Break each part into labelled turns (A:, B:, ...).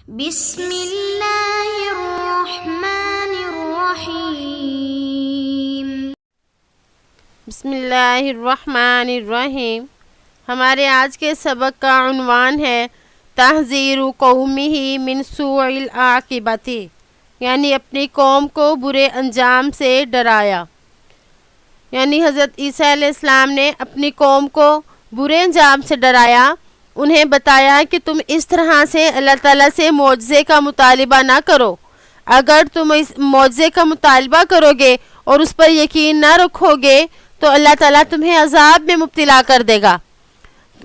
A: بسم اللہ الرحمن الرحیم۔
B: بسم اللہ الرحمن الرحیم۔ ہمارے آج کے سبق کا عنوان ہے تحذیر قومہ من سوء العاقبۃ، یعنی اپنی قوم کو برے انجام سے ڈرایا۔ یعنی حضرت عیسیٰ علیہ السلام نے اپنی قوم کو برے انجام سے ڈرایا، انہیں بتایا کہ تم اس طرح سے اللہ تعالیٰ سے معجزے کا مطالبہ نہ کرو۔ اگر تم اس معجزے کا مطالبہ کرو گے اور اس پر یقین نہ رکھو گے تو اللہ تعالیٰ تمہیں عذاب میں مبتلا کر دے گا،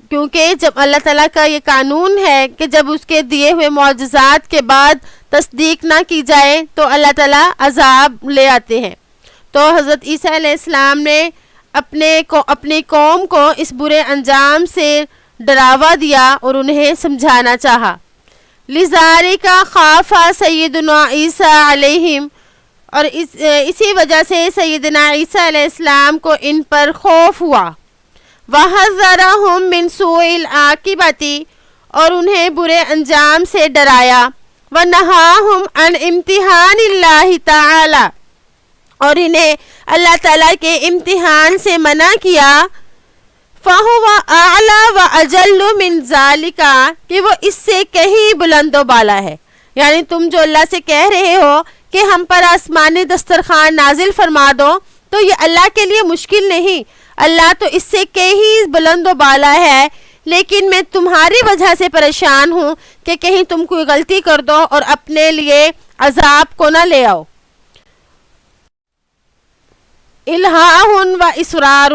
B: کیونکہ جب اللہ تعالیٰ کا یہ قانون ہے کہ جب اس کے دیے ہوئے معجزات کے بعد تصدیق نہ کی جائے تو اللہ تعالیٰ عذاب لے آتے ہیں۔ تو حضرت عیسیٰ علیہ السلام نے اپنی قوم کو اس برے انجام سے ڈراوا دیا اور انہیں سمجھانا چاہا۔ لذالک خاف سیدنا عیسیٰ علیہم، اور اسی وجہ سے سیدنا عیسیٰ علیہ السلام کو ان پر خوف ہوا۔ وحذرہم من سوء العاقبۃ، اور انہیں برے انجام سے ڈرایا۔ ونہاہم عن امتحان اللہ تعالی، اور انہیں اللہ تعالیٰ کے امتحان سے منع کیا۔ فَهُوَ أَعْلَى وَأَجَلُّ مِنْ ذَلِكَ، کہ وہ اس سے کہیں بلند و بالا ہے۔ یعنی تم جو اللہ سے کہہ رہے ہو کہ ہم پر آسمانی دسترخوان نازل فرما دو، تو یہ اللہ کے لیے مشکل نہیں، اللہ تو اس سے کہیں بلند و بالا ہے، لیکن میں تمہاری وجہ سے پریشان ہوں کہ کہیں تم کوئی غلطی کر دو اور اپنے لیے عذاب کو نہ لے آؤ۔ الہاء و اسرار،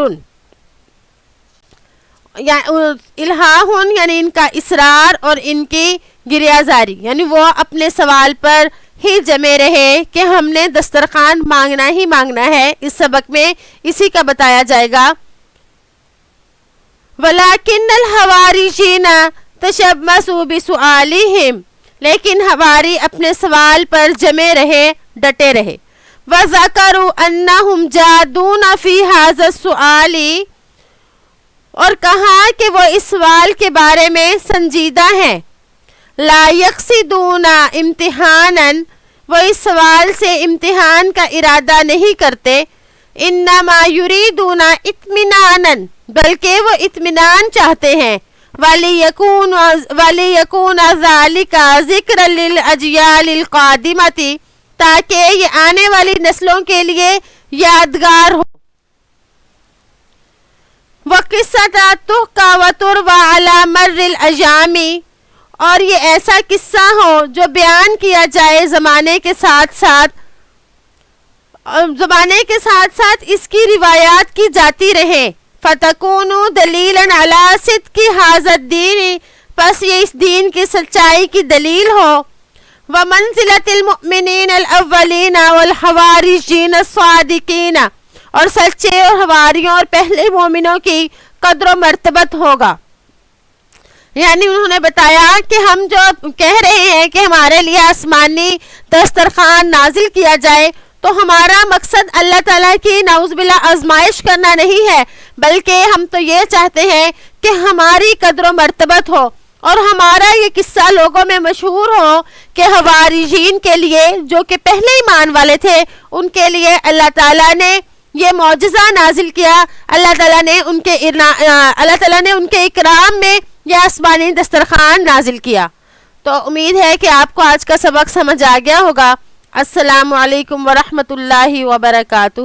B: الہاہن یعنی ان کا اصرار اور ان کی گریہ زاری، یعنی وہ اپنے سوال پر ہی جمے رہے کہ ہم نے دسترخوان مانگنا ہی مانگنا ہے۔ اس سبق میں اسی کا بتایا جائے گا۔ وَلَكِنَّ الْحَوَارِيِّينَ تَشَبَّثُوا بِسُؤَالِهِمْ، لیکن حواری اپنے سوال پر جمے رہے، ڈٹے رہے۔ وَذَكَرُوا أَنَّهُمْ جَادُونَ فِي هَذَا السُّؤَالِ، اور کہا کہ وہ اس سوال کے بارے میں سنجیدہ ہیں۔ لا یقصدون امتحانا، وہ اس سوال سے امتحان کا ارادہ نہیں کرتے۔ انما یریدون اطمینانا، بلکہ وہ اطمینان چاہتے ہیں۔ وَلِيَكُونَ ذَلِكَ ذِكْرًا لِلْأَجْيَالِ الْقَادِمَةِ، تاکہ یہ آنے والی نسلوں کے لیے یادگار ہو۔ وَقِصَّةً تُحْكَىٰ وَتُرْوَىٰ عَلَىٰ مَرِّ الْأَيَّامِ، اور یہ ایسا قصہ ہو جو بیان کیا جائے زمانے کے ساتھ ساتھ اس کی روایات کی جاتی رہیں۔ فَتَكُونُ دَلِيلًا عَلَىٰ صِدْقِ هَٰذَا الدِّينِ، پس یہ اس دین کی سچائی کی دلیل ہو۔ وَمَنزِلَةِ الْمُؤْمِنِينَ الْأَوَّلِينَ وَالْحَوَارِيِّينَ الصَّادِقِينَ، اور سچے اور حواریوں اور پہلے مومنوں کی قدر و مرتبت ہوگا۔ یعنی انہوں نے بتایا کہ ہم جو کہہ رہے ہیں کہ ہمارے لیے آسمانی دسترخوان نازل کیا جائے، تو ہمارا مقصد اللہ تعالیٰ کی نعوذ باللہ آزمائش کرنا نہیں ہے، بلکہ ہم تو یہ چاہتے ہیں کہ ہماری قدر و مرتبت ہو، اور ہمارا یہ قصہ لوگوں میں مشہور ہو کہ حواریین کے لیے جو کہ پہلے ایمان والے تھے، ان کے لیے اللہ تعالیٰ نے یہ معجزہ نازل کیا، اللہ تعالیٰ نے ان کے اکرام میں یہ آسمانی دسترخوان نازل کیا۔ تو امید ہے کہ آپ کو آج کا سبق سمجھ آ گیا ہوگا۔ السلام علیکم ورحمۃ اللہ وبرکاتہ۔